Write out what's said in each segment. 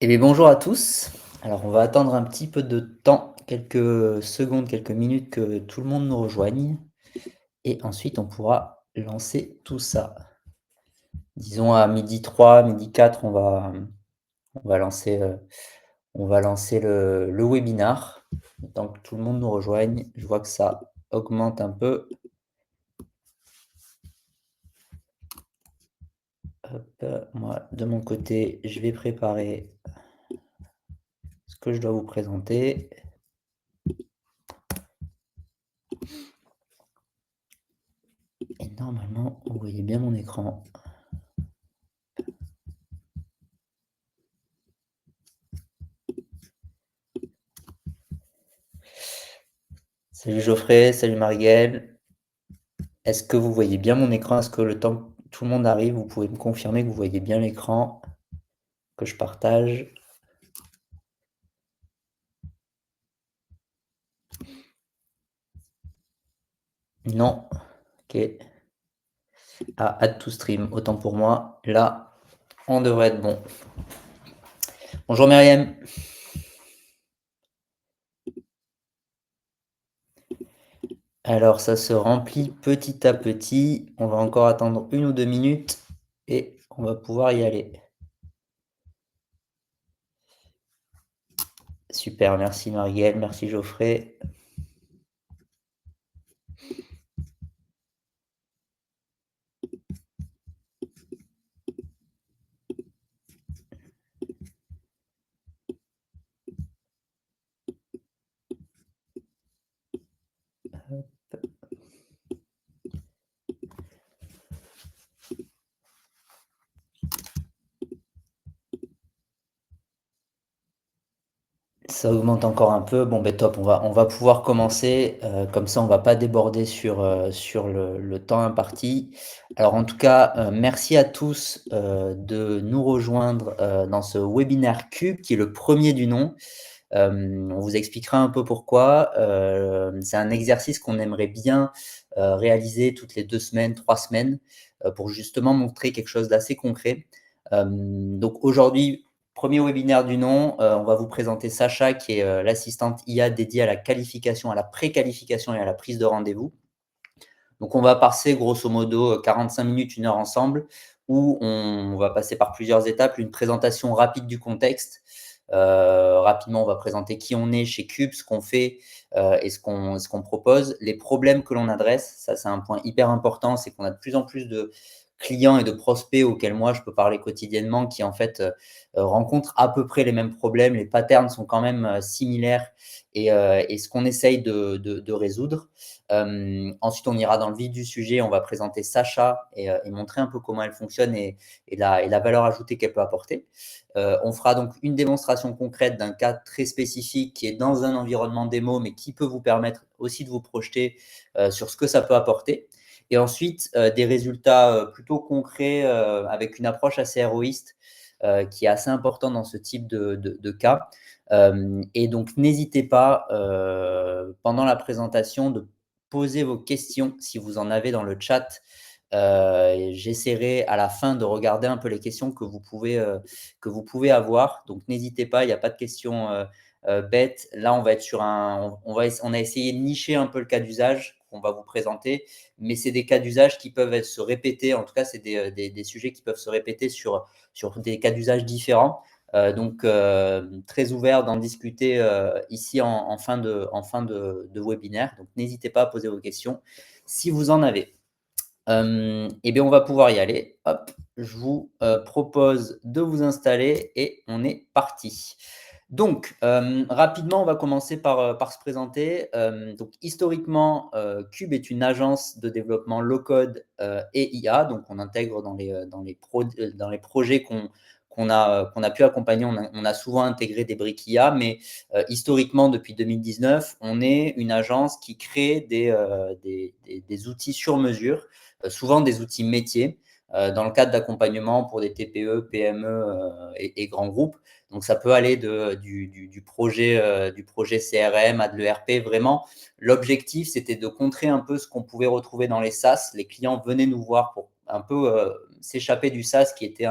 Eh bien, bonjour à tous. Alors, on va attendre un petit peu de temps, quelques secondes, quelques minutes que tout le monde nous rejoigne et ensuite on pourra lancer tout ça. Disons à 12h03, 12h04, on va lancer, on va lancer le webinar. Le temps que tout le monde nous rejoigne, je vois que ça augmente un peu. Hop, moi, de mon côté, je vais préparer ce que je dois vous présenter. Et normalement, vous voyez bien mon écran. Salut Geoffrey, salut Marie-Gaëlle. Est-ce que vous voyez bien mon écran? Est-ce que le temps que tout le monde arrive, vous pouvez me confirmer que vous voyez bien l'écran que je partage? Non? Ok. Ah, add to stream, autant pour moi. Là, on devrait être bon. Bonjour Myriam. Alors, ça se remplit petit à petit. On va encore attendre 1 ou 2 minutes et on va pouvoir y aller. Super, merci Marie-Gaëlle, merci Geoffrey. Ça augmente encore un peu. Bon, ben top, on va pouvoir commencer. Comme ça, on va pas déborder sur le temps imparti. Alors, en tout cas, merci à tous de nous rejoindre dans ce webinaire Cube, qui est le premier du nom. On vous expliquera un peu pourquoi. C'est un exercice qu'on aimerait bien réaliser toutes les 2 semaines, 3 semaines, pour justement montrer quelque chose d'assez concret. Donc aujourd'hui, premier webinaire du nom, on va vous présenter Sacha, qui est l'assistante IA dédiée à la qualification, à la préqualification et à la prise de rendez-vous. Donc on va passer grosso modo 45 minutes, 1 heure ensemble, où on va passer par plusieurs étapes, une présentation rapide du contexte. Rapidement, on va présenter qui on est chez Cube, ce qu'on fait et ce qu'on propose, les problèmes que l'on adresse. Ça, c'est un point hyper important, c'est qu'on a de plus en plus de clients et de prospects auxquels moi je peux parler quotidiennement qui en fait rencontrent à peu près les mêmes problèmes. Les patterns sont quand même similaires et ce qu'on essaye de résoudre. Ensuite, on ira dans le vif du sujet. On va présenter Sacha et montrer un peu comment elle fonctionne et la valeur ajoutée qu'elle peut apporter. On fera donc une démonstration concrète d'un cas très spécifique qui est dans un environnement démo, mais qui peut vous permettre aussi de vous projeter sur ce que ça peut apporter. Et ensuite, des résultats plutôt concrets avec une approche assez héroïste qui est assez importante dans ce type de cas. Et donc, n'hésitez pas pendant la présentation de poser vos questions si vous en avez dans le chat. J'essaierai à la fin de regarder un peu les questions que vous pouvez avoir. Donc, n'hésitez pas, il n'y a pas de questions bêtes. Là, on va être sur on a essayé de nicher un peu le cas d'usage qu'on va vous présenter, mais c'est des cas d'usage qui peuvent se répéter. En tout cas, c'est des sujets qui peuvent se répéter sur des cas d'usage différents. Donc, très ouvert d'en discuter ici en fin de webinaire. Donc, n'hésitez pas à poser vos questions si vous en avez. Eh bien, on va pouvoir y aller. Hop, je vous propose de vous installer et on est parti. Donc, rapidement, on va commencer par se présenter. Donc, historiquement, Cube est une agence de développement low-code et IA. Donc, on intègre dans les projets qu'on a pu accompagner. On a souvent intégré des briques IA, mais historiquement, depuis 2019, on est une agence qui crée des outils sur mesure, souvent des outils métiers, dans le cadre d'accompagnement pour des TPE, PME et grands groupes. Donc, ça peut aller du projet CRM à de l'ERP. Vraiment, l'objectif, c'était de contrer un peu ce qu'on pouvait retrouver dans les SaaS. Les clients venaient nous voir pour un peu s'échapper du SaaS qui était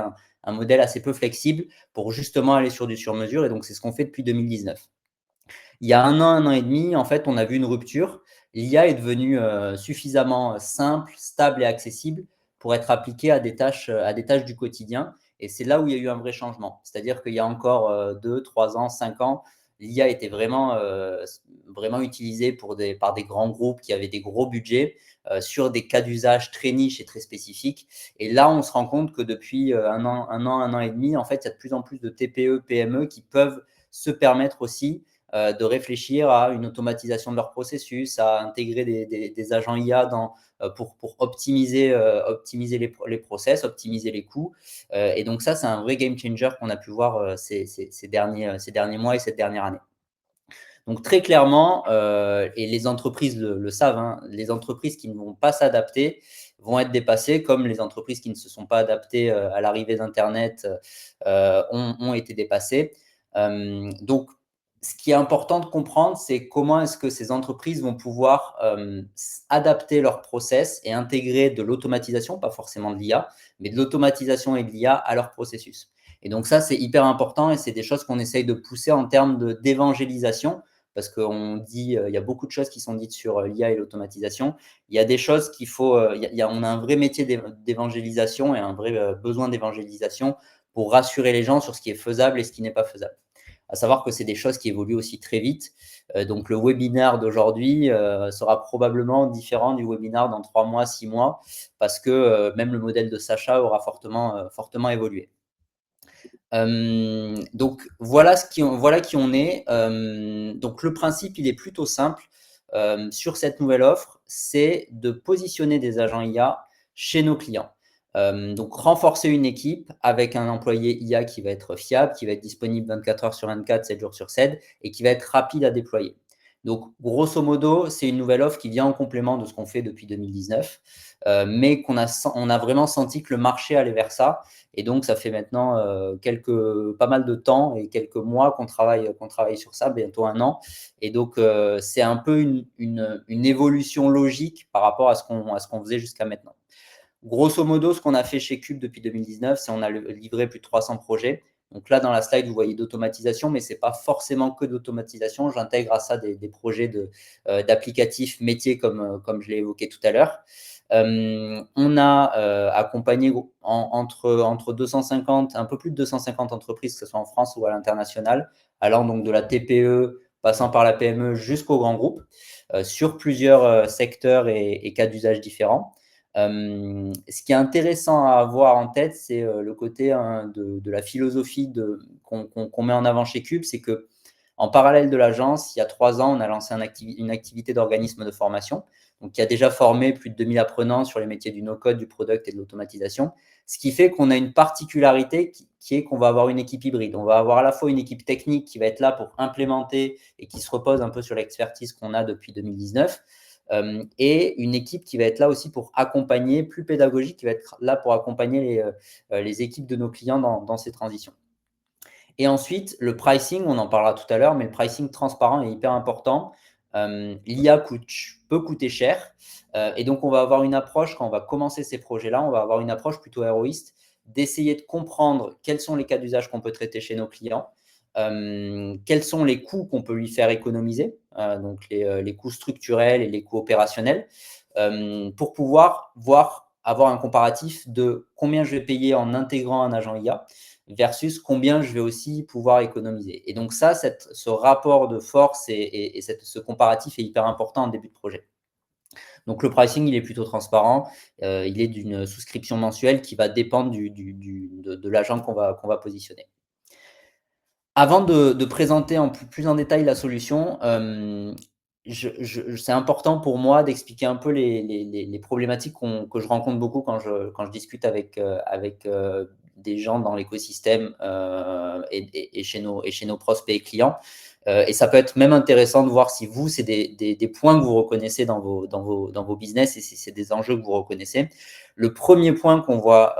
un modèle assez peu flexible pour justement aller sur du sur-mesure et donc c'est ce qu'on fait depuis 2019. Il y a 1 an et demi, en fait, on a vu une rupture. L'IA est devenue, suffisamment simple, stable et accessible pour être appliquée à des tâches du quotidien et c'est là où il y a eu un vrai changement. C'est-à-dire qu'il y a encore, 2-3 ans, 5 ans, l'IA était vraiment, vraiment utilisée par des grands groupes qui avaient des gros budgets, sur des cas d'usage très niches et très spécifiques et là, on se rend compte que depuis, 1 an et demi, en fait, il y a de plus en plus de TPE, PME qui peuvent se permettre aussi de réfléchir à une automatisation de leur processus, à intégrer des agents IA pour optimiser, optimiser les process, optimiser les coûts. Et donc ça, c'est un vrai game changer qu'on a pu voir ces derniers mois et cette dernière année. Donc très clairement, et les entreprises le savent, hein, les entreprises qui ne vont pas s'adapter vont être dépassées, comme les entreprises qui ne se sont pas adaptées à l'arrivée d'Internet ont été dépassées. Donc ce qui est important de comprendre, c'est comment est-ce que ces entreprises vont pouvoir adapter leurs process et intégrer de l'automatisation, pas forcément de l'IA, mais de l'automatisation et de l'IA à leur processus. Et donc ça, c'est hyper important et c'est des choses qu'on essaye de pousser en termes d'évangélisation parce qu'on dit, il y a beaucoup de choses qui sont dites sur l'IA et l'automatisation. Il y a des choses qu'il faut, on a un vrai métier d'évangélisation et un vrai besoin d'évangélisation pour rassurer les gens sur ce qui est faisable et ce qui n'est pas faisable. À savoir que c'est des choses qui évoluent aussi très vite. Donc le webinaire d'aujourd'hui sera probablement différent du webinaire dans 3 mois, 6 mois, parce que même le modèle de Sacha aura fortement évolué. Donc voilà voilà qui on est. Donc le principe, il est plutôt simple sur cette nouvelle offre, c'est de positionner des agents IA chez nos clients. Donc renforcer une équipe avec un employé IA qui va être fiable, qui va être disponible 24 heures sur 24, 7 jours sur 7 et qui va être rapide à déployer. Donc grosso modo, c'est une nouvelle offre qui vient en complément de ce qu'on fait depuis 2019, mais on a vraiment senti que le marché allait vers ça et donc, ça fait maintenant pas mal de temps et quelques mois qu'on travaille sur ça, bientôt 1 an. Et donc, c'est un peu une évolution logique par rapport à ce qu'on faisait jusqu'à maintenant. Grosso modo, ce qu'on a fait chez Cube depuis 2019, c'est on a livré plus de 300 projets. Donc là, dans la slide, vous voyez d'automatisation, mais ce n'est pas forcément que d'automatisation. J'intègre à ça des projets d'applicatifs métiers comme je l'ai évoqué tout à l'heure. On a accompagné entre 250, un peu plus de 250 entreprises, que ce soit en France ou à l'international, allant donc de la TPE, passant par la PME jusqu'au grand groupe, sur plusieurs secteurs et cas d'usage différents. Ce qui est intéressant à avoir en tête, c'est le côté de la philosophie qu'on met en avant chez Cube, c'est que en parallèle de l'agence, il y a 3 ans, on a lancé une activité d'organisme de formation, donc qui a déjà formé plus de 2000 apprenants sur les métiers du no-code, du product et de l'automatisation. Ce qui fait qu'on a une particularité qui est qu'on va avoir une équipe hybride. On va avoir à la fois une équipe technique qui va être là pour implémenter et qui se repose un peu sur l'expertise qu'on a depuis 2019, et une équipe qui va être là aussi pour accompagner, plus pédagogique, qui va être là pour accompagner les équipes de nos clients dans ces transitions. Et ensuite, le pricing, on en parlera tout à l'heure, mais le pricing transparent est hyper important. L'IA peut coûter cher. Et donc, on va avoir une approche, quand on va commencer ces projets-là, on va avoir une approche plutôt héroïste, d'essayer de comprendre quels sont les cas d'usage qu'on peut traiter chez nos clients, quels sont les coûts qu'on peut lui faire économiser, donc les coûts structurels et les coûts opérationnels, pour pouvoir avoir un comparatif de combien je vais payer en intégrant un agent IA versus combien je vais aussi pouvoir économiser. Et donc ça, ce rapport de force et ce comparatif est hyper important en début de projet. Donc le pricing, il est plutôt transparent. Il est d'une souscription mensuelle qui va dépendre de l'agent qu'on va positionner. Avant de présenter plus en détail la solution, c'est important pour moi d'expliquer un peu les problématiques que je rencontre beaucoup quand je discute avec des gens dans l'écosystème et chez nos prospects et clients. Et ça peut être même intéressant de voir si vous, c'est des points que vous reconnaissez dans vos business et si c'est des enjeux que vous reconnaissez. Le premier point qu'on voit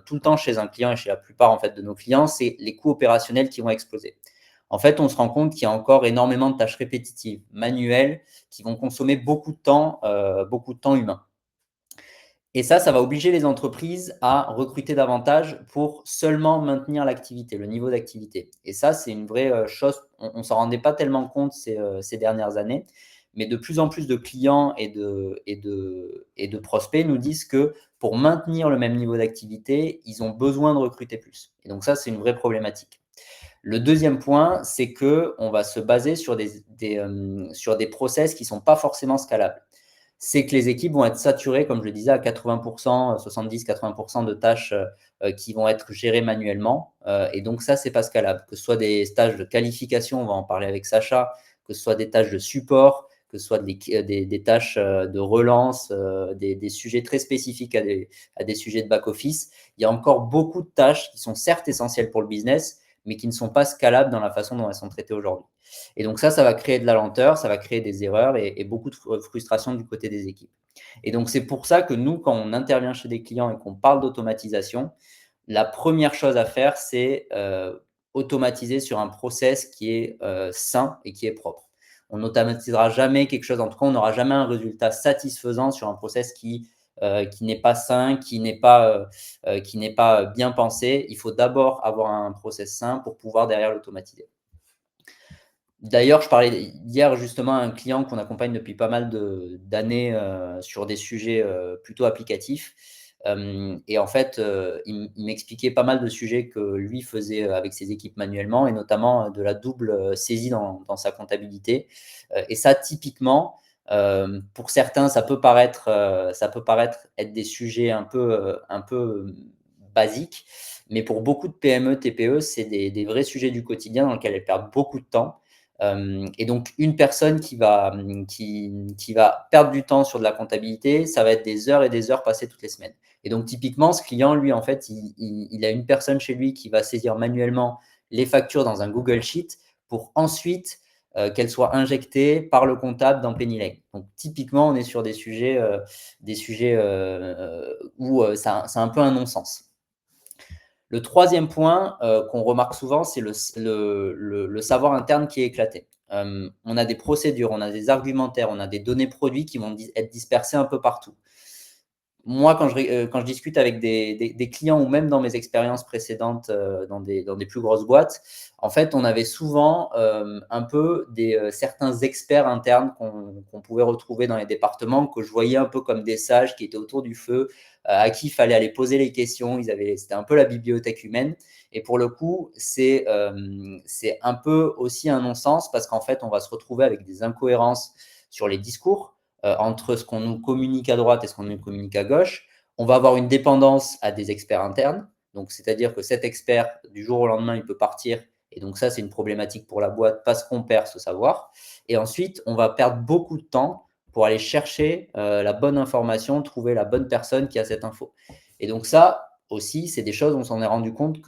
tout le temps chez un client et chez la plupart en fait, de nos clients, c'est les coûts opérationnels qui vont exploser. En fait, on se rend compte qu'il y a encore énormément de tâches répétitives, manuelles, qui vont consommer beaucoup de temps humain. Et ça va obliger les entreprises à recruter davantage pour seulement maintenir l'activité, le niveau d'activité. Et ça, c'est une vraie, chose, on ne s'en rendait pas tellement compte ces dernières années, mais de plus en plus de clients et de prospects nous disent que pour maintenir le même niveau d'activité, ils ont besoin de recruter plus. Et donc ça, c'est une vraie problématique. Le deuxième point, c'est qu'on va se baser sur des process qui ne sont pas forcément scalables. C'est que les équipes vont être saturées, comme je le disais, à 80%, 70-80% de tâches qui vont être gérées manuellement. Et donc ça, c'est pas scalable. Que ce soit des tâches de qualification, on va en parler avec Sacha, que ce soit des tâches de support, que ce soit des tâches de relance, des sujets très spécifiques à des sujets de back-office. Il y a encore beaucoup de tâches qui sont certes essentielles pour le business, mais qui ne sont pas scalables dans la façon dont elles sont traitées aujourd'hui. Et donc ça va créer de la lenteur, ça va créer des erreurs et beaucoup de frustration du côté des équipes. Et donc c'est pour ça que nous, quand on intervient chez des clients et qu'on parle d'automatisation, la première chose à faire, c'est automatiser sur un process qui est sain et qui est propre. On n'automatisera jamais quelque chose, en tout cas, on n'aura jamais un résultat satisfaisant sur un process qui n'est pas sain, qui n'est pas bien pensé. Il faut d'abord avoir un process sain pour pouvoir derrière l'automatiser. D'ailleurs, je parlais hier justement à un client qu'on accompagne depuis pas mal d'années sur des sujets plutôt applicatifs. Et en fait, il m'expliquait pas mal de sujets que lui faisait avec ses équipes manuellement et notamment de la double saisie dans sa comptabilité. Et ça, typiquement, pour certains, ça peut paraître être des sujets un peu basiques, mais pour beaucoup de PME, TPE, c'est des vrais sujets du quotidien dans lesquels elles perdent beaucoup de temps. Et donc, une personne qui va perdre du temps sur de la comptabilité, ça va être des heures et des heures passées toutes les semaines. Et donc, typiquement, ce client, lui, en fait, il a une personne chez lui qui va saisir manuellement les factures dans un Google Sheet pour ensuite qu'elles soient injectées par le comptable dans Penny Lane. Donc, typiquement, on est sur des sujets où c'est un peu un non-sens. Le troisième point qu'on remarque souvent, c'est le savoir interne qui est éclaté. On a des procédures, on a des argumentaires, on a des données produits qui vont être dispersées un peu partout. Moi, quand je discute avec des clients ou même dans mes expériences précédentes dans des plus grosses boîtes, en fait, on avait souvent un peu certains experts internes qu'on pouvait retrouver dans les départements, que je voyais un peu comme des sages qui étaient autour du feu, à qui il fallait aller poser les questions. C'était un peu la bibliothèque humaine. Et pour le coup, c'est un peu aussi un non-sens parce qu'en fait, on va se retrouver avec des incohérences sur les discours entre ce qu'on nous communique à droite et ce qu'on nous communique à gauche. On va avoir une dépendance à des experts internes. Donc, c'est-à-dire que cet expert, du jour au lendemain, il peut partir. Et donc, ça, c'est une problématique pour la boîte parce qu'on perd ce savoir. Et ensuite, on va perdre beaucoup de temps pour aller chercher la bonne information, trouver la bonne personne qui a cette info. Et donc, ça aussi, c'est des choses, on s'en est rendu compte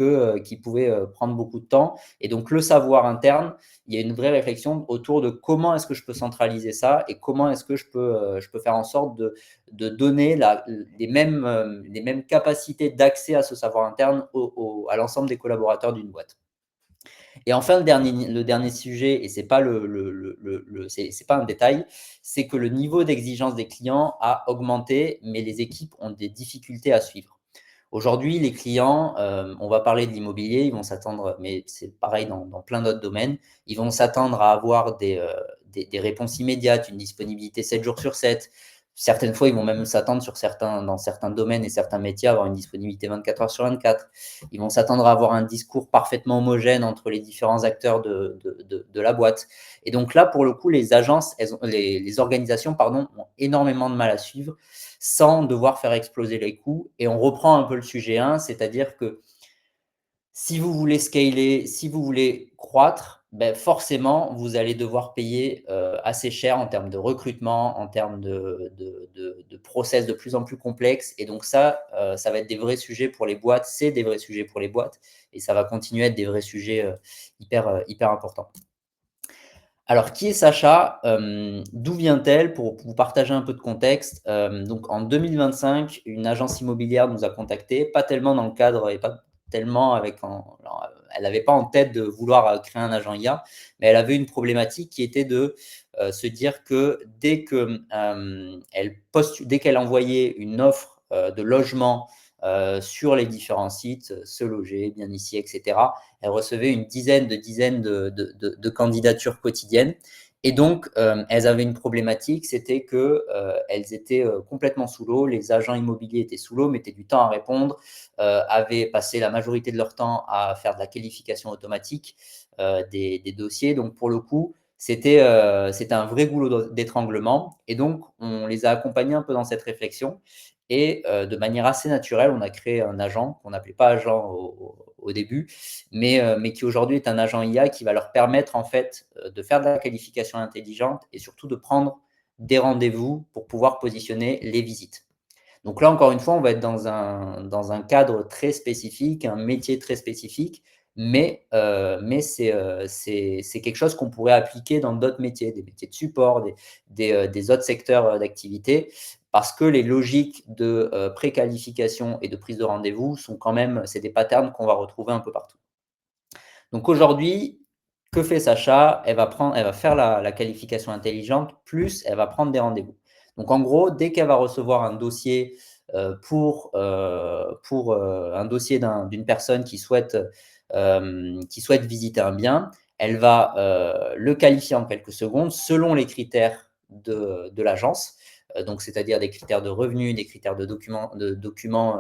qui pouvaient prendre beaucoup de temps. Et donc, le savoir interne, il y a une vraie réflexion autour de comment est-ce que je peux centraliser ça et comment est-ce que je peux faire en sorte de donner les mêmes capacités d'accès à ce savoir interne à l'ensemble des collaborateurs d'une boîte. Et enfin, le dernier sujet, et c'est pas c'est pas un détail, c'est que le niveau d'exigence des clients a augmenté, mais les équipes ont des difficultés à suivre. Aujourd'hui, les clients, on va parler de l'immobilier, ils vont s'attendre, mais c'est pareil dans plein d'autres domaines, ils vont s'attendre à avoir des réponses immédiates, une disponibilité 7 jours sur 7. Certaines fois, ils vont même s'attendre dans certains domaines et certains métiers à avoir une disponibilité 24 heures sur 24. Ils vont s'attendre à avoir un discours parfaitement homogène entre les différents acteurs de la boîte. Et donc là, pour le coup, les organisations, pardon, ont énormément de mal à suivre sans devoir faire exploser les coûts. Et on reprend un peu le sujet 1, c'est-à-dire que si vous voulez scaler, si vous voulez croître, ben forcément, vous allez devoir payer assez cher en termes de recrutement, en termes de process de plus en plus complexes. Et donc ça va être des vrais sujets pour les boîtes. C'est des vrais sujets pour les boîtes. Et ça va continuer à être des vrais sujets hyper importants. Alors, qui est Sacha? D'où vient-elle? Pour vous partager un peu de contexte, donc en 2025, une agence immobilière nous a contactés, pas tellement dans le cadre et pas tellement alors, elle n'avait pas en tête de vouloir créer un agent IA, mais elle avait une problématique qui était de se dire que dès qu'elle envoyait une offre de logement sur les différents sites, Se Loger, Bien Ici, etc. Elle recevait une dizaine de candidatures quotidiennes. Et donc, elles avaient une problématique, c'était qu'elles étaient complètement sous l'eau, les agents immobiliers étaient sous l'eau, mettaient du temps à répondre, avaient passé la majorité de leur temps à faire de la qualification automatique des dossiers. Donc, pour le coup, c'était un vrai goulot d'étranglement. Et donc, on les a accompagnés un peu dans cette réflexion. Et de manière assez naturelle, on a créé un agent qu'on n'appelait pas agent au début, mais qui aujourd'hui est un agent IA qui va leur permettre en fait de faire de la qualification intelligente et surtout de prendre des rendez-vous pour pouvoir positionner les visites. Donc là, encore une fois, on va être dans un cadre très spécifique, un métier très spécifique, mais c'est quelque chose qu'on pourrait appliquer dans d'autres métiers, des métiers de support, des autres secteurs d'activité, parce que les logiques de préqualification et de prise de rendez-vous sont quand même, c'est des patterns qu'on va retrouver un peu partout. Donc aujourd'hui, que fait Sacha? Elle va faire la qualification intelligente, plus elle va prendre des rendez-vous. Donc en gros, dès qu'elle va recevoir un dossier pour un dossier d'une personne qui souhaite visiter un bien, elle va le qualifier en quelques secondes selon les critères de l'agence. Donc, c'est-à-dire des critères de revenus, des critères de documents, des documents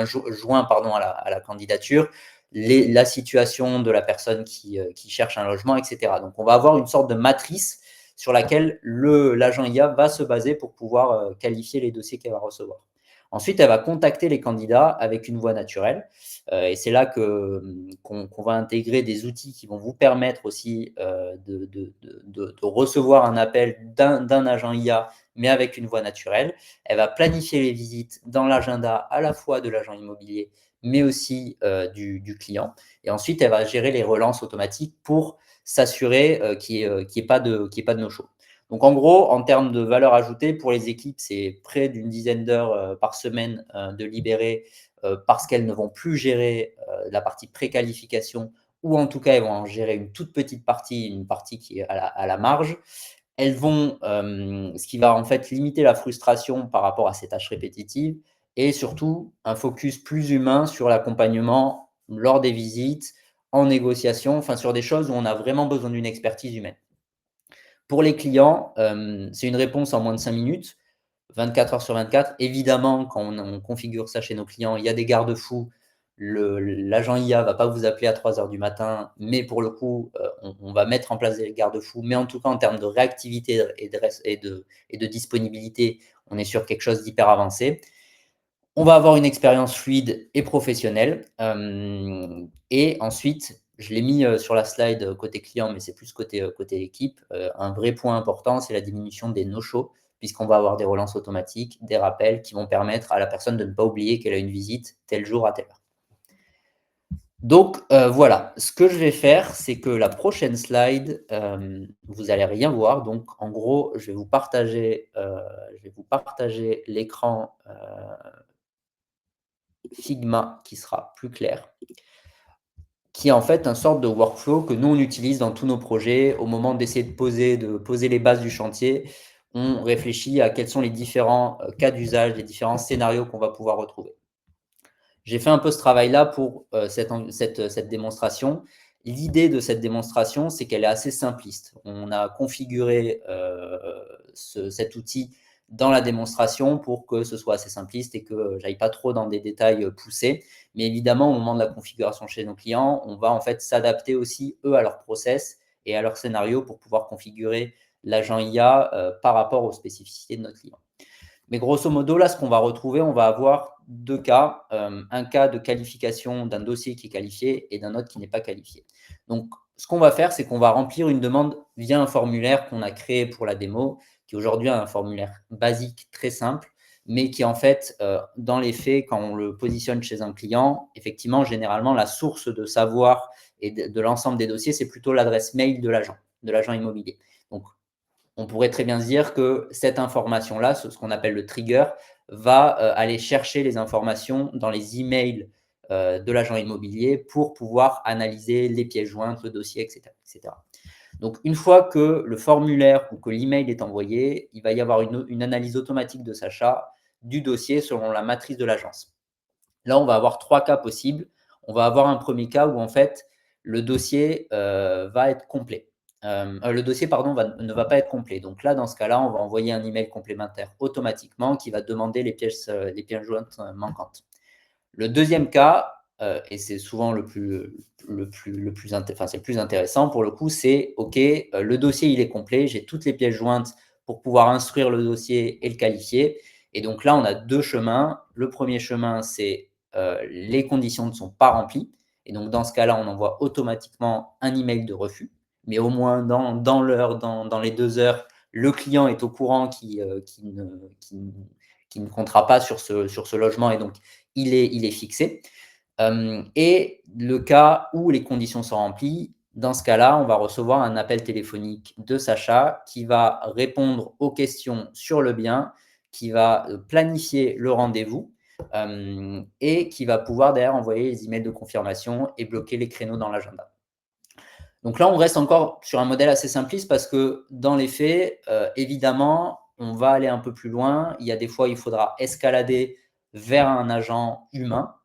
joints pardon, à la candidature, la situation de la personne qui cherche un logement, etc. Donc, on va avoir une sorte de matrice sur laquelle l'agent IA va se baser pour pouvoir qualifier les dossiers qu'elle va recevoir. Ensuite, elle va contacter les candidats avec une voix naturelle. Et c'est là qu'on va intégrer des outils qui vont vous permettre aussi de recevoir un appel d'un agent IA, mais avec une voix naturelle. Elle va planifier les visites dans l'agenda à la fois de l'agent immobilier, mais aussi du client. Et ensuite, elle va gérer les relances automatiques pour s'assurer qu'il n'y ait pas de no-show. Donc, en gros, en termes de valeur ajoutée, pour les équipes, c'est près d'une dizaine d'heures par semaine de libérer parce qu'elles ne vont plus gérer la partie préqualification ou en tout cas, elles vont en gérer une toute petite partie, une partie qui est à la marge. Elles vont, ce qui va en fait limiter la frustration par rapport à ces tâches répétitives et surtout un focus plus humain sur l'accompagnement lors des visites, en négociation, enfin sur des choses où on a vraiment besoin d'une expertise humaine. Pour les clients, c'est une réponse en moins de 5 minutes, 24 heures sur 24. Évidemment, quand on configure ça chez nos clients, il y a des garde-fous. L'agent IA ne va pas vous appeler à 3 heures du matin, mais pour le coup, on va mettre en place des garde-fous. Mais en tout cas, en termes de réactivité et de disponibilité, on est sur quelque chose d'hyper avancé. On va avoir une expérience fluide et professionnelle. Et ensuite, je l'ai mis sur la slide côté client, mais c'est plus côté équipe. Un vrai point important, c'est la diminution des no-shows, puisqu'on va avoir des relances automatiques, des rappels qui vont permettre à la personne de ne pas oublier qu'elle a une visite tel jour à telle heure. Donc voilà, ce que je vais faire, c'est que la prochaine slide, vous n'allez rien voir. Donc en gros, je vais vous partager l'écran Figma qui sera plus clair, qui est en fait une sorte de workflow que nous, on utilise dans tous nos projets. Au moment d'essayer de poser les bases du chantier, on réfléchit à quels sont les différents cas d'usage, les différents scénarios qu'on va pouvoir retrouver. J'ai fait un peu ce travail-là pour cette démonstration. L'idée de cette démonstration, c'est qu'elle est assez simpliste. On a configuré cet outil dans la démonstration pour que ce soit assez simpliste et que j'aille pas trop dans des détails poussés. Mais évidemment, au moment de la configuration chez nos clients, on va en fait s'adapter aussi, eux, à leur process et à leur scénario pour pouvoir configurer l'agent IA par rapport aux spécificités de notre client. Mais grosso modo, là, ce qu'on va retrouver, on va avoir deux cas. Un cas de qualification d'un dossier qui est qualifié et d'un autre qui n'est pas qualifié. Donc, ce qu'on va faire, c'est qu'on va remplir une demande via un formulaire qu'on a créé pour la démo, qui est aujourd'hui un formulaire basique, très simple, mais qui en fait, dans les faits, quand on le positionne chez un client, effectivement, généralement, la source de savoir et de l'ensemble des dossiers, c'est plutôt l'adresse mail de l'agent immobilier. Donc, on pourrait très bien se dire que cette information-là, ce qu'on appelle le trigger, va aller chercher les informations dans les emails de l'agent immobilier pour pouvoir analyser les pièces jointes, le dossier, etc., etc. Donc, une fois que le formulaire ou que l'email est envoyé, il va y avoir une analyse automatique de Sacha du dossier selon la matrice de l'agence. Là, on va avoir 3 cas possibles. On va avoir un premier cas où en fait, le dossier, va être complet. Le dossier pardon ne va pas être complet. Donc là, dans ce cas-là, on va envoyer un email complémentaire automatiquement qui va demander les pièces jointes, manquantes. Le deuxième cas, et c'est souvent c'est le plus intéressant pour le coup, c'est OK, le dossier il est complet, j'ai toutes les pièces jointes pour pouvoir instruire le dossier et le qualifier. Et donc là, on a 2 chemins. Le premier chemin, c'est, les conditions ne sont pas remplies et donc dans ce cas-là, on envoie automatiquement un email de refus. Mais au moins dans l'heure, dans les 2 heures, le client est au courant qui ne comptera pas sur ce logement et donc il est fixé. Et le cas où les conditions sont remplies, dans ce cas-là, on va recevoir un appel téléphonique de Sacha qui va répondre aux questions sur le bien, qui va planifier le rendez-vous et qui va pouvoir d'ailleurs envoyer les emails de confirmation et bloquer les créneaux dans l'agenda. Donc là, on reste encore sur un modèle assez simpliste parce que dans les faits, évidemment, on va aller un peu plus loin. Il y a des fois, il faudra escalader vers un agent humain,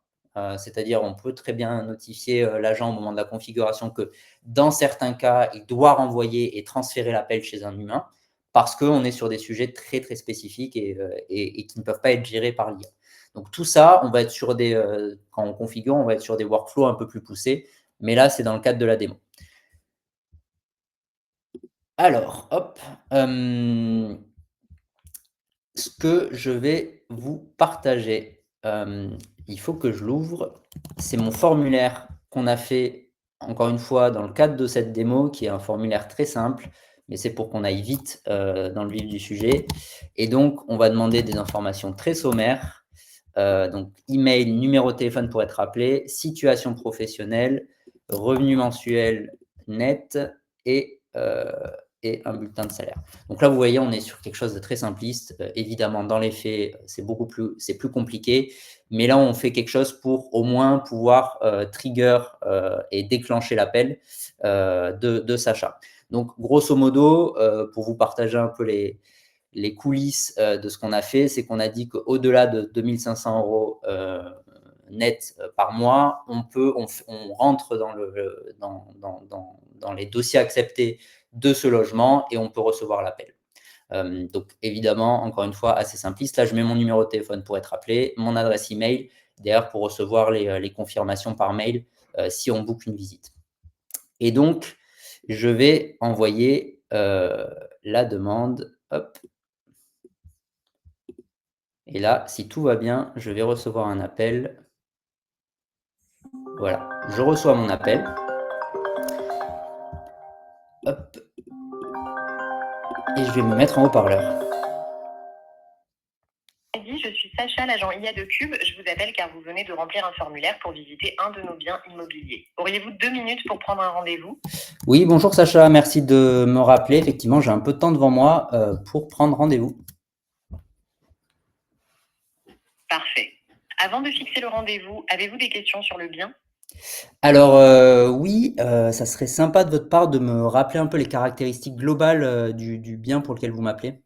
c'est-à-dire on peut très bien notifier, l'agent au moment de la configuration que dans certains cas, il doit renvoyer et transférer l'appel chez un humain parce qu'on est sur des sujets très, très spécifiques et qui ne peuvent pas être gérés par l'IA. Donc tout ça, on va être sur quand on configure, on va être sur des workflows un peu plus poussés, mais là, c'est dans le cadre de la démo. Alors, hop, ce que je vais vous partager, il faut que je l'ouvre. C'est mon formulaire qu'on a fait, encore une fois, dans le cadre de cette démo, qui est un formulaire très simple, mais c'est pour qu'on aille vite, dans le vif du sujet. Et donc, on va demander des informations très sommaires, donc email, numéro de téléphone pour être appelé, situation professionnelle, revenu mensuel net et un bulletin de salaire. Donc là, vous voyez, on est sur quelque chose de très simpliste. Évidemment, dans les faits, c'est plus compliqué, mais là, on fait quelque chose pour au moins pouvoir trigger et déclencher l'appel de Sacha. Donc, grosso modo, pour vous partager un peu les coulisses de ce qu'on a fait, c'est qu'on a dit qu'au-delà de 2 500 € net par mois, on rentre dans les dossiers acceptés de ce logement et on peut recevoir l'appel. Donc évidemment, encore une fois, assez simpliste. Là, je mets mon numéro de téléphone pour être appelé, mon adresse email, d'ailleurs pour recevoir les confirmations par mail si on book une visite. Et donc, je vais envoyer la demande. Hop. Et là, si tout va bien, je vais recevoir un appel. Voilà, je reçois mon appel. Hop. Et je vais me mettre en haut-parleur. Je suis Sacha, l'agent IA de Cube. Je vous appelle car vous venez de remplir un formulaire pour visiter un de nos biens immobiliers. Auriez-vous 2 minutes pour prendre un rendez-vous? Oui, bonjour Sacha, merci de me rappeler. Effectivement, j'ai un peu de temps devant moi pour prendre rendez-vous. Parfait. Avant de fixer le rendez-vous, avez-vous des questions sur le bien? Alors oui, ça serait sympa de votre part de me rappeler un peu les caractéristiques globales du bien pour lequel vous m'appelez.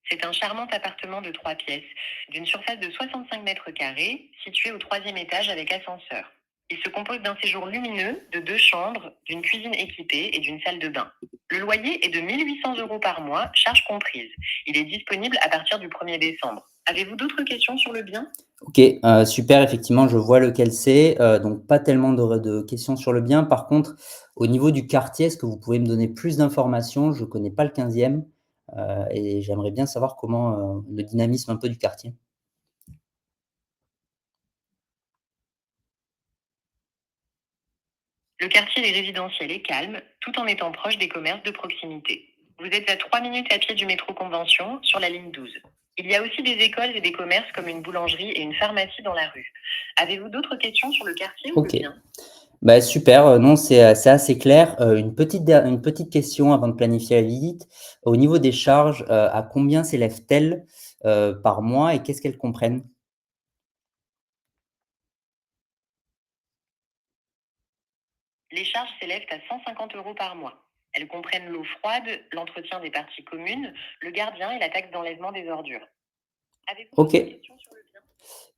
C'est un charmant appartement de 3 pièces, d'une surface de 65 mètres carrés, situé au 3e étage avec ascenseur. Il se compose d'un séjour lumineux, de 2 chambres, d'une cuisine équipée et d'une salle de bain. Le loyer est de 1 800 € par mois, charges comprises. Il est disponible à partir du 1er décembre. Avez-vous d'autres questions sur le bien? Ok, super, effectivement, je vois lequel c'est. Donc pas tellement de questions sur le bien. Par contre, au niveau du quartier, est-ce que vous pouvez me donner plus d'informations? Je ne connais pas le 15e et j'aimerais bien savoir comment le dynamisme un peu du quartier. Le quartier des résidentiels est calme, tout en étant proche des commerces de proximité. Vous êtes à 3 minutes à pied du métro Convention, sur la ligne 12. Il y a aussi des écoles et des commerces comme une boulangerie et une pharmacie dans la rue. Avez-vous d'autres questions sur le quartier ou le Ok. bien? Bah, super, non, c'est assez clair. Une petite question avant de planifier la visite. Au niveau des charges, à combien s'élèvent-elles, par mois et qu'est-ce qu'elles comprennent? Les charges s'élèvent à 150 € par mois. Elles comprennent l'eau froide, l'entretien des parties communes, le gardien et la taxe d'enlèvement des ordures. Avez-vous OK. d'autres questions sur le bien?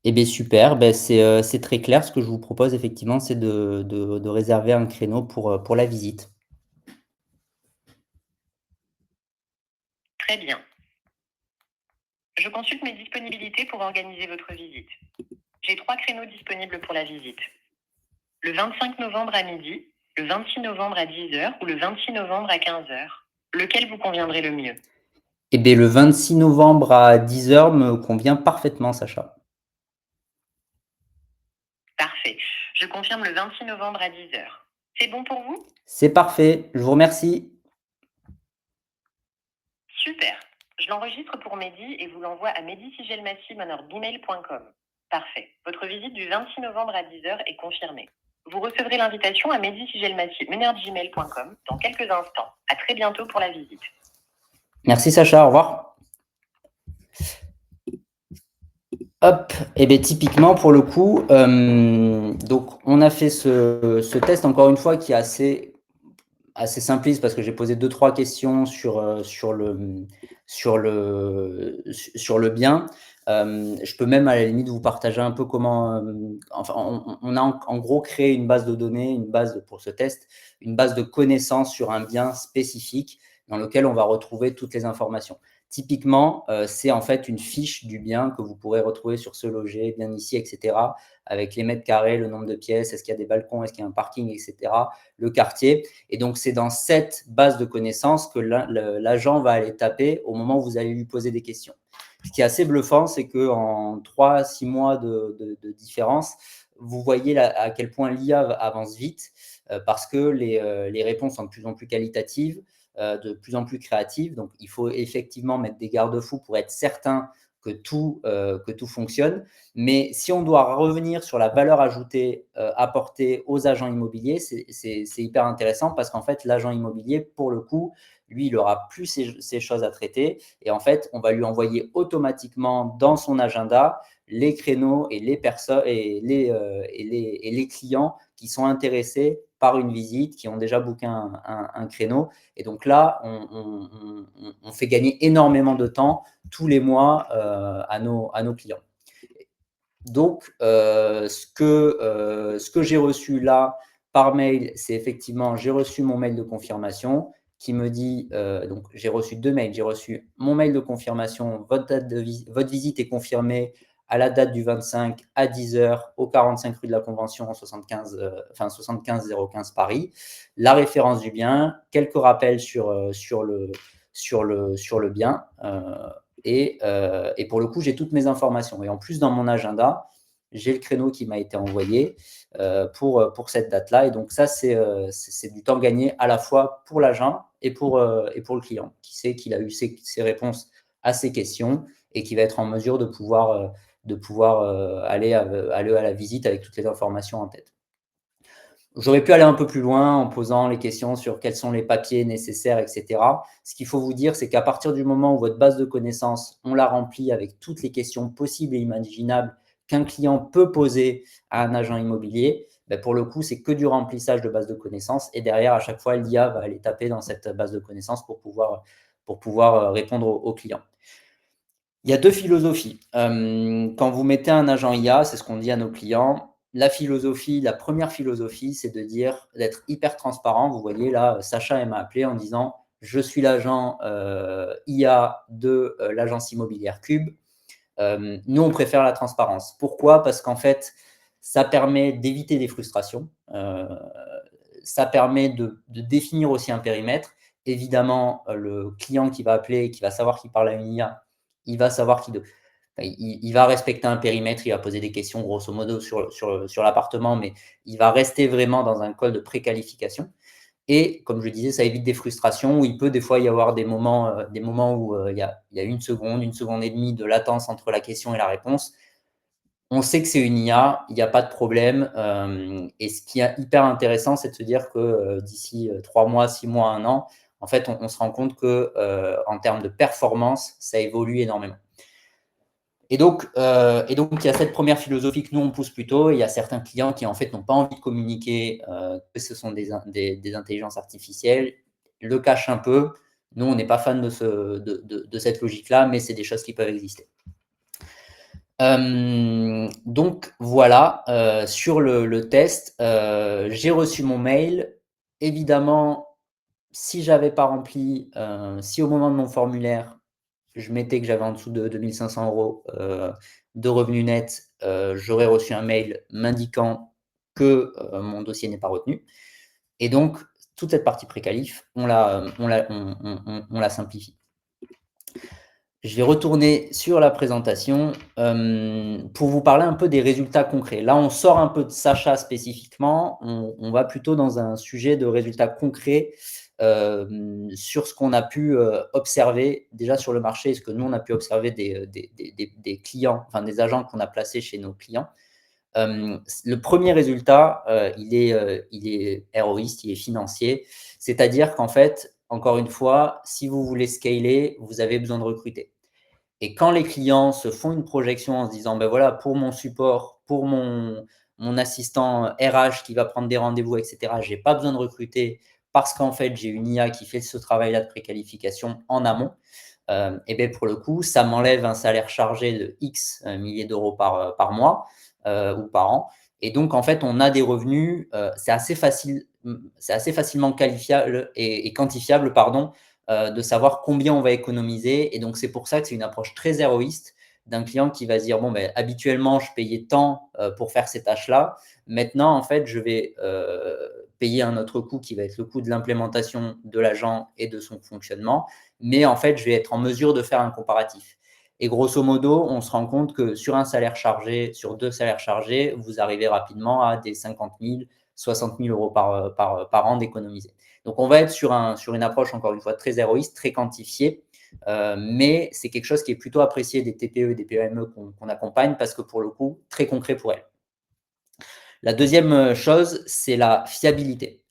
Eh beh, super, c'est très clair. Ce que je vous propose effectivement, c'est de réserver un créneau pour la visite. Très bien. Je consulte mes disponibilités pour organiser votre visite. J'ai 3 créneaux disponibles pour la visite. Le 25 novembre à midi, le 26 novembre à 10 heures ou le 26 novembre à 15 heures. Lequel vous conviendrait le mieux? Eh beh, le 26 novembre à 10 heures me convient parfaitement, Sacha. Parfait. Je confirme le 26 novembre à 10 heures. C'est bon pour vous? C'est parfait, je vous remercie. Super. Je l'enregistre pour Mehdi et vous l'envoie à medisigelmassi@gmail.com. Parfait. Votre visite du 26 novembre à 10 heures est confirmée. Vous recevrez l'invitation à medisigelmassi@gmail.com dans quelques instants. À très bientôt pour la visite. Merci Sacha, au revoir. Hop, et beh, typiquement pour le coup, donc on a fait ce test encore une fois qui est assez simpliste parce que j'ai posé deux trois questions sur le bien. Je peux même à la limite vous partager un peu comment, enfin on a en gros créé une base de données, une base pour ce test, une base de connaissances sur un bien spécifique dans lequel on va retrouver toutes les informations. Typiquement, c'est en fait une fiche du bien que vous pourrez retrouver sur Ce Loger, Bien Ici, et cetera, avec les mètres carrés, le nombre de pièces, est-ce qu'il y a des balcons, est-ce qu'il y a un parking, et cetera, le quartier. Et donc, c'est dans cette base de connaissances que l'agent va aller taper au moment où vous allez lui poser des questions. Ce qui est assez bluffant, c'est qu'en 3 à 6 mois de différence, vous voyez à quel point l'IA avance vite parce que les réponses sont de plus en plus qualitatives, de plus en plus créatives. Donc, il faut effectivement mettre des garde-fous pour être certain que tout fonctionne. Mais si on doit revenir sur la valeur ajoutée apportée aux agents immobiliers, c'est hyper intéressant parce qu'en fait, l'agent immobilier, pour le coup, lui, il aura plus ces choses à traiter. Et en fait, on va lui envoyer automatiquement dans son agenda les créneaux et les personnes et les clients qui sont intéressés par une visite, qui ont déjà booké un créneau. Et donc là, on fait gagner énormément de temps tous les mois à nos clients. Donc, ce que j'ai reçu là par mail, c'est effectivement, j'ai reçu mon mail de confirmation qui me dit, donc j'ai reçu 2 mails. J'ai reçu mon mail de confirmation, votre visite est confirmée à la date du 25 à 10 heures au 45 rue de la Convention, 75 015 Paris. La référence du bien, quelques rappels sur le bien. Et pour le coup, j'ai toutes mes informations. Et en plus, dans mon agenda, j'ai le créneau qui m'a été envoyé pour cette date-là. Et donc ça, c'est du temps gagné à la fois pour l'agent et pour le client, qui sait qu'il a eu ses réponses à ses questions et qui va être en mesure de pouvoir aller à la visite avec toutes les informations en tête. J'aurais pu aller un peu plus loin en posant les questions sur quels sont les papiers nécessaires, et cetera. Ce qu'il faut vous dire, c'est qu'à partir du moment où votre base de connaissances, on la remplit avec toutes les questions possibles et imaginables qu'un client peut poser à un agent immobilier, ben pour le coup, c'est que du remplissage de base de connaissances. Et derrière, à chaque fois, l'IA va aller taper dans cette base de connaissances pour pouvoir répondre aux clients. Il y a deux philosophies. Quand vous mettez un agent IA, c'est ce qu'on dit à nos clients. La première philosophie, c'est d'être hyper transparent. Vous voyez là, Sacha m'a appelé en disant je suis l'agent IA de l'agence immobilière Cube. Nous, on préfère la transparence. Pourquoi? Parce qu'en fait, ça permet d'éviter des frustrations. Ça permet de définir aussi un périmètre. Évidemment, le client qui va appeler, qui va savoir qu'il parle à une IA, il va savoir il va respecter un périmètre, il va poser des questions grosso modo sur l'appartement, mais il va rester vraiment dans un call de préqualification. Et comme je disais, ça évite des frustrations où il peut des fois y avoir des moments où il y a une seconde et demie de latence entre la question et la réponse. On sait que c'est une IA, il n'y a pas de problème. Et ce qui est hyper intéressant, c'est de se dire que d'ici 3 mois, 6 mois, 1 an, en fait, on se rend compte que en termes de performance, ça évolue énormément. Et donc, il y a cette première philosophie que nous, on pousse plutôt. Et il y a certains clients qui, en fait, n'ont pas envie de communiquer que ce sont des intelligences artificielles. le cache un peu. Nous, on n'est pas fan de cette logique-là, mais c'est des choses qui peuvent exister. Donc voilà, sur le test, j'ai reçu mon mail. Évidemment, si j'avais pas rempli, si au moment de mon formulaire, je mettais que j'avais en dessous de 2 500 € de revenus nets, j'aurais reçu un mail m'indiquant que, mon dossier n'est pas retenu et donc toute cette partie préqualif, on la simplifie. Je vais retourner sur la présentation, pour vous parler un peu des résultats concrets. Là, on sort un peu de Sacha spécifiquement, on va plutôt dans un sujet de résultats concrets, sur ce qu'on a pu, observer déjà sur le marché, ce que nous on a pu observer des clients, enfin des agents qu'on a placés chez nos clients. Le premier résultat, il est héroïste, il est financier. C'est-à-dire qu'en fait, encore une fois, si vous voulez scaler, vous avez besoin de recruter. Et quand les clients se font une projection en se disant, ben voilà, pour mon support, pour mon assistant RH qui va prendre des rendez-vous, etc., je n'ai pas besoin de recruter parce qu'en fait, j'ai une IA qui fait ce travail-là de préqualification en amont. Et bien pour le coup, ça m'enlève un salaire chargé de X milliers d'euros par mois ou par an. Et donc, en fait, on a des revenus, c'est assez facilement qualifiable et quantifiable, pardon, de savoir combien on va économiser. Et donc, c'est pour ça que c'est une approche très héroïste d'un client qui va se dire, bon, ben, habituellement, je payais tant pour faire ces tâches-là. Maintenant, en fait, je vais payer un autre coût qui va être le coût de l'implémentation de l'agent et de son fonctionnement. Mais en fait, je vais être en mesure de faire un comparatif. Et grosso modo, on se rend compte que sur un salaire chargé, sur 2 salaires chargés, vous arrivez rapidement à des 50 000, 60 000 € par an d'économiser. Donc, on va être sur une approche, encore une fois, très héroïste, très quantifiée, mais c'est quelque chose qui est plutôt apprécié des TPE et des PME qu'on accompagne parce que, pour le coup, très concret pour elles. La deuxième chose, c'est la fiabilité.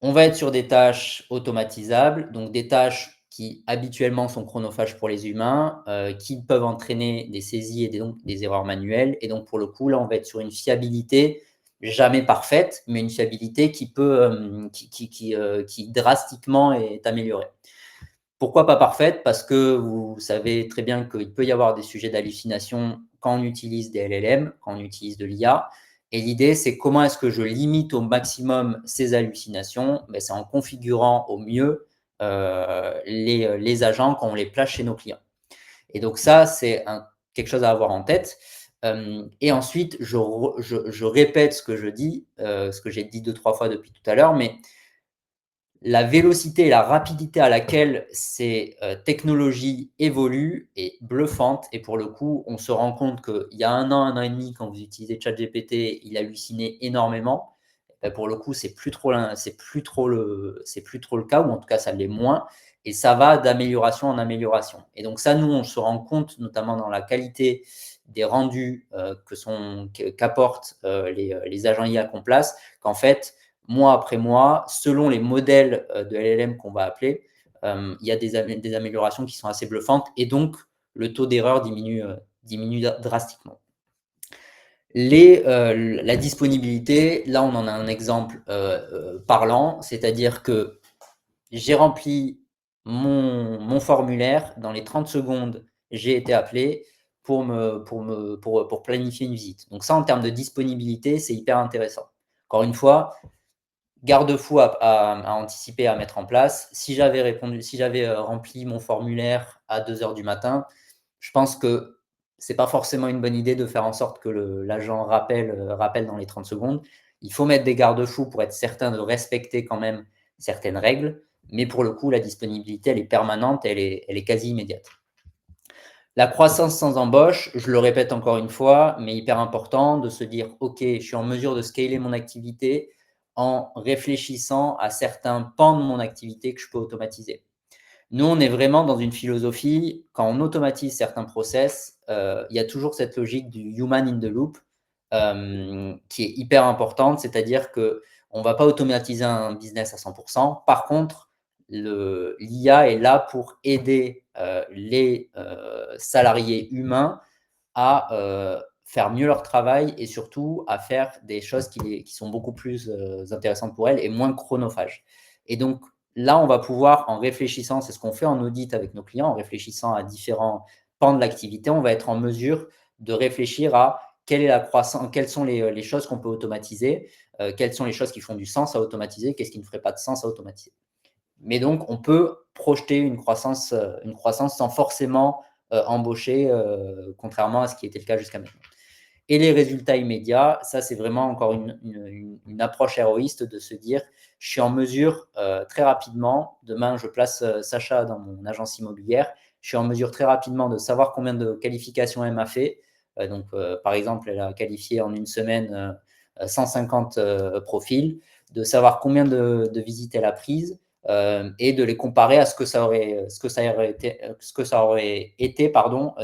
On va être sur des tâches automatisables, donc des tâches qui habituellement sont chronophages pour les humains, qui peuvent entraîner des saisies et donc des erreurs manuelles. Et donc pour le coup, là, on va être sur une fiabilité jamais parfaite, mais une fiabilité qui peut, qui drastiquement est améliorée. Pourquoi pas parfaite? Parce que vous savez très bien qu'il peut y avoir des sujets d'hallucination quand on utilise des LLM, quand on utilise de l'IA. Et l'idée, c'est comment est-ce que je limite au maximum ces hallucinations? Ben, c'est en configurant au mieux les agents quand on les place chez nos clients. Et donc ça, c'est quelque chose à avoir en tête. Et ensuite, je répète ce que je dis, ce que j'ai dit 2-3 fois depuis tout à l'heure, mais la vélocité et la rapidité à laquelle ces technologies évoluent est bluffante. Et pour le coup, on se rend compte qu'il y a un an et demi, quand vous utilisez ChatGPT, il hallucinait énormément. Et pour le coup, c'est plus trop le cas, ou en tout cas, ça l'est moins. Et ça va d'amélioration en amélioration. Et donc ça, nous, on se rend compte, notamment dans la qualité des rendus qu'apportent les agents IA qu'on place, qu'en fait, mois après mois, selon les modèles de LLM qu'on va appeler, il y a des améliorations qui sont assez bluffantes et donc le taux d'erreur diminue drastiquement. La disponibilité, là on en a un exemple parlant, c'est-à-dire que j'ai rempli mon formulaire, dans les 30 secondes, j'ai été appelé pour planifier une visite. Donc ça, en termes de disponibilité, c'est hyper intéressant. Encore une fois, garde-fou à anticiper, à mettre en place. Si j'avais rempli mon formulaire à 2 heures du matin, je pense que c'est pas forcément une bonne idée de faire en sorte que l'agent rappelle dans les 30 secondes. Il faut mettre des garde-fous pour être certain de respecter quand même certaines règles, mais pour le coup, la disponibilité, elle est permanente, elle est quasi immédiate. La croissance sans embauche, je le répète encore une fois, mais hyper important de se dire, OK, je suis en mesure de scaler mon activité en réfléchissant à certains pans de mon activité que je peux automatiser. Nous, on est vraiment dans une philosophie, quand on automatise certains process, il y a toujours cette logique du human in the loop qui est hyper importante, c'est-à-dire qu'on ne va pas automatiser un business à 100%. Par contre, l'IA est là pour aider les salariés humains à faire mieux leur travail et surtout à faire des choses qui sont beaucoup plus intéressantes pour elles et moins chronophages. Et donc, là, on va pouvoir, en réfléchissant, c'est ce qu'on fait en audit avec nos clients, en réfléchissant à différents pans de l'activité, on va être en mesure de réfléchir à quelle est la croissance, quelles sont les choses qu'on peut automatiser, quelles sont les choses qui font du sens à automatiser, qu'est-ce qui ne ferait pas de sens à automatiser. Mais donc, on peut projeter une croissance sans forcément embaucher, contrairement à ce qui était le cas jusqu'à maintenant. Et les résultats immédiats, ça, c'est vraiment encore une approche héroïste de se dire, je suis en mesure très rapidement, demain, je place Sacha dans mon agence immobilière, je suis en mesure très rapidement de savoir combien de qualifications elle m'a fait. Donc, par exemple, elle a qualifié en une semaine 150 profils, de savoir combien de visites elle a prises, et de les comparer à ce que ça aurait été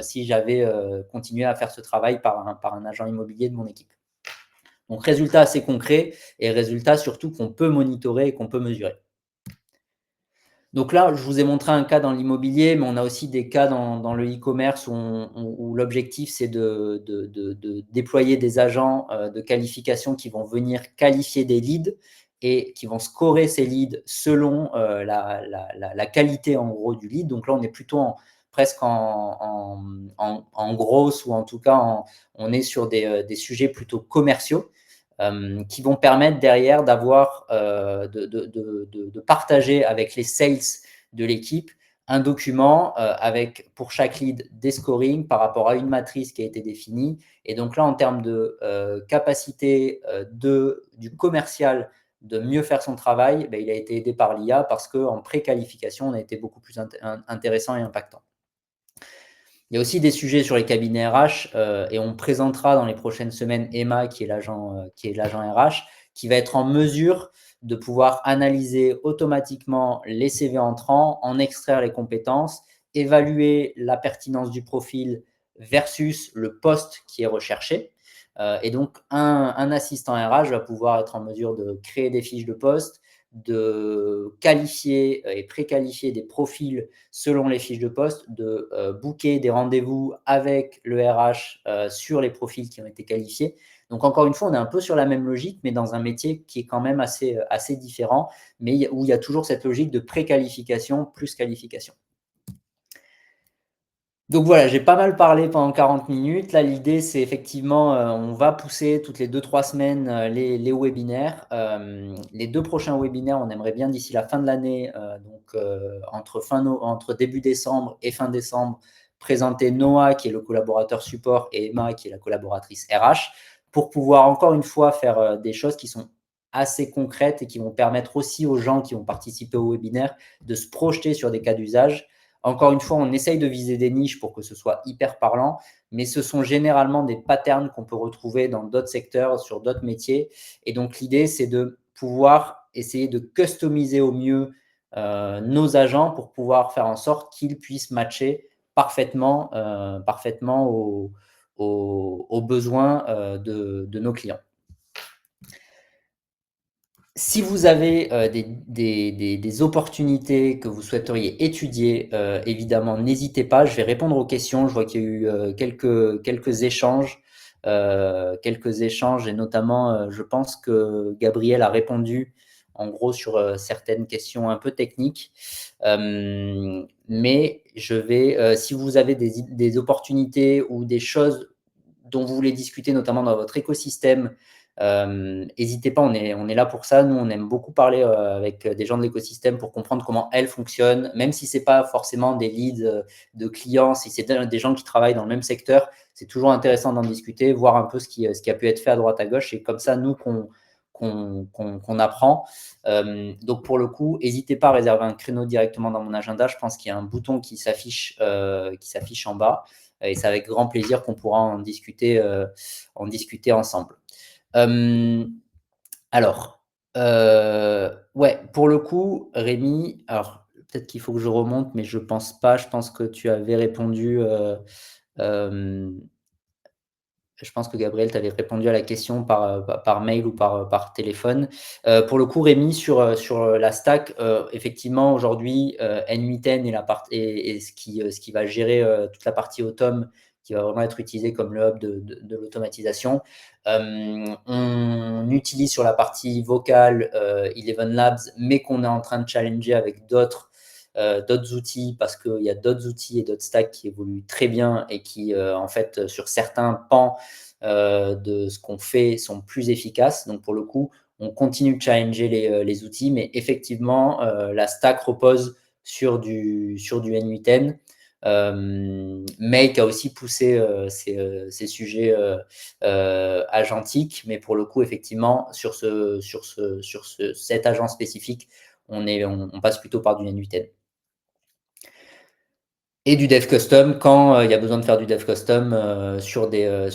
si j'avais continué à faire ce travail par un agent immobilier de mon équipe. Donc, résultat assez concret et résultat surtout qu'on peut monitorer et qu'on peut mesurer. Donc là, je vous ai montré un cas dans l'immobilier, mais on a aussi des cas dans le e-commerce où l'objectif, c'est de déployer des agents de qualification qui vont venir qualifier des leads et qui vont scorer ces leads selon la qualité en gros du lead. Donc là, on est plutôt presque en grosse, ou en tout cas, on est sur des sujets plutôt commerciaux. Qui vont permettre derrière d'avoir, de partager avec les sales de l'équipe un document avec pour chaque lead des scorings par rapport à une matrice qui a été définie. Et donc là, en termes de capacité du commercial de mieux faire son travail, il a été aidé par l'IA parce qu'en préqualification, on a été beaucoup plus intéressant et impactant. Il y a aussi des sujets sur les cabinets RH et on présentera dans les prochaines semaines Emma, qui est l'agent RH, qui va être en mesure de pouvoir analyser automatiquement les CV entrants, en extraire les compétences, évaluer la pertinence du profil versus le poste qui est recherché. Et donc, un assistant RH va pouvoir être en mesure de créer des fiches de poste, de qualifier et préqualifier des profils selon les fiches de poste, de booker des rendez-vous avec le RH sur les profils qui ont été qualifiés. Donc, encore une fois, on est un peu sur la même logique, mais dans un métier qui est quand même assez différent, mais où il y a toujours cette logique de préqualification plus qualification. Donc voilà, j'ai pas mal parlé pendant 40 minutes. Là, l'idée, c'est effectivement, on va pousser toutes les 2-3 semaines les webinaires. Les 2 prochains webinaires, on aimerait bien d'ici la fin de l'année, entre début décembre et fin décembre, présenter Noah, qui est le collaborateur support, et Emma, qui est la collaboratrice RH, pour pouvoir encore une fois faire des choses qui sont assez concrètes et qui vont permettre aussi aux gens qui vont participer au webinaire de se projeter sur des cas d'usage. Encore une fois, on essaye de viser des niches pour que ce soit hyper parlant, mais ce sont généralement des patterns qu'on peut retrouver dans d'autres secteurs, sur d'autres métiers. Et donc, l'idée, c'est de pouvoir essayer de customiser au mieux nos agents pour pouvoir faire en sorte qu'ils puissent matcher parfaitement aux besoins de nos clients. Si vous avez des opportunités que vous souhaiteriez étudier, évidemment, n'hésitez pas. Je vais répondre aux questions. Je vois qu'il y a eu quelques échanges, et notamment, je pense que Gabriel a répondu en gros sur certaines questions un peu techniques. Mais je vais, si vous avez des opportunités ou des choses dont vous voulez discuter, notamment dans votre écosystème, n'hésitez pas, on est là pour ça. Nous, on aime beaucoup parler avec des gens de l'écosystème pour comprendre comment elles fonctionnent, même si ce n'est pas forcément des leads de clients, si c'est des gens qui travaillent dans le même secteur, c'est toujours intéressant d'en discuter, voir un peu ce qui a pu être fait à droite à gauche, et comme ça, nous, qu'on apprend. Donc, pour le coup, n'hésitez pas à réserver un créneau directement dans mon agenda. Je pense qu'il y a un bouton qui s'affiche en bas, et c'est avec grand plaisir qu'on pourra en discuter ensemble. Ouais, pour le coup, Rémi, alors peut-être qu'il faut que je remonte, mais je pense pas. Je pense que tu avais répondu. Je pense que Gabriel t'avait répondu à la question par mail ou par téléphone. Pour le coup, Rémi, sur la stack, effectivement, aujourd'hui, N8N est ce qui va gérer toute la partie Automne, qui va vraiment être utilisé comme le hub de l'automatisation. On utilise sur la partie vocale Eleven Labs, mais qu'on est en train de challenger avec d'autres outils, parce qu'il y a d'autres outils et d'autres stacks qui évoluent très bien et qui, en fait, sur certains pans de ce qu'on fait, sont plus efficaces. Donc, pour le coup, on continue de challenger les outils, mais effectivement, la stack repose sur du N8N. Make a aussi poussé ces sujets agentiques, mais pour le coup, effectivement, sur cet agent spécifique, on passe plutôt par du N8N. Et du dev custom quand il y a besoin de faire du dev custom sur des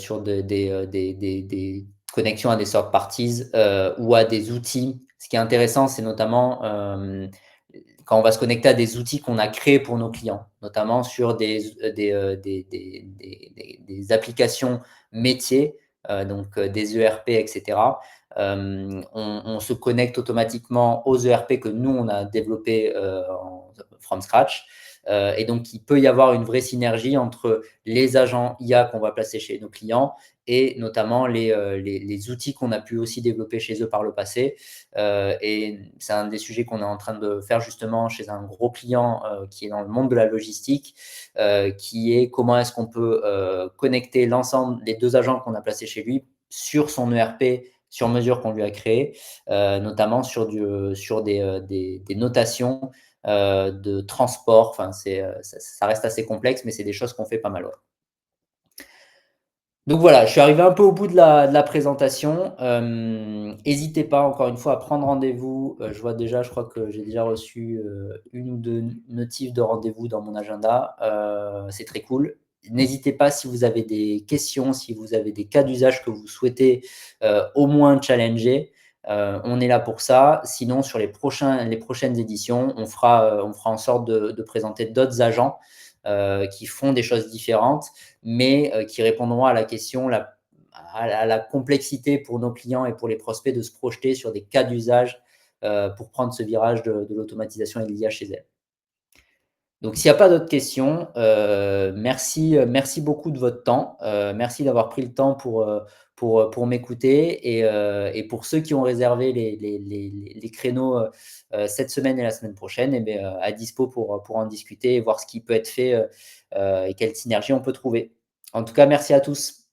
connexions à des third parties ou à des outils. Ce qui est intéressant, c'est notamment quand on va se connecter à des outils qu'on a créés pour nos clients, notamment sur des applications métiers, donc des ERP, etc. On se connecte automatiquement aux ERP que nous, on a développés from scratch. Et donc, il peut y avoir une vraie synergie entre les agents IA qu'on va placer chez nos clients et notamment les outils qu'on a pu aussi développer chez eux par le passé. Et c'est un des sujets qu'on est en train de faire justement chez un gros client qui est dans le monde de la logistique, qui est comment est-ce qu'on peut connecter l'ensemble des 2 agents qu'on a placés chez lui sur son ERP sur mesure qu'on lui a créé, notamment sur des notations de transport. Enfin, ça reste assez complexe, mais c'est des choses qu'on fait pas mal. Ouais. Donc voilà, je suis arrivé un peu au bout de la présentation. N'hésitez pas, encore une fois, à prendre rendez-vous. Je vois déjà, je crois que j'ai déjà reçu une ou deux notifs de rendez-vous dans mon agenda. C'est très cool. N'hésitez pas si vous avez des questions, si vous avez des cas d'usage que vous souhaitez au moins challenger. On est là pour ça. Sinon, sur les prochaines éditions, on fera en sorte de présenter d'autres agents qui font des choses différentes, mais qui répondront à la question, à la complexité pour nos clients et pour les prospects de se projeter sur des cas d'usage pour prendre ce virage de l'automatisation et de l'IA chez elles. Donc, s'il n'y a pas d'autres questions, merci beaucoup de votre temps. Merci d'avoir pris le temps pour m'écouter. Et pour ceux qui ont réservé les créneaux cette semaine et la semaine prochaine, eh bien, à dispo pour en discuter et voir ce qui peut être fait et quelle synergie on peut trouver. En tout cas, merci à tous.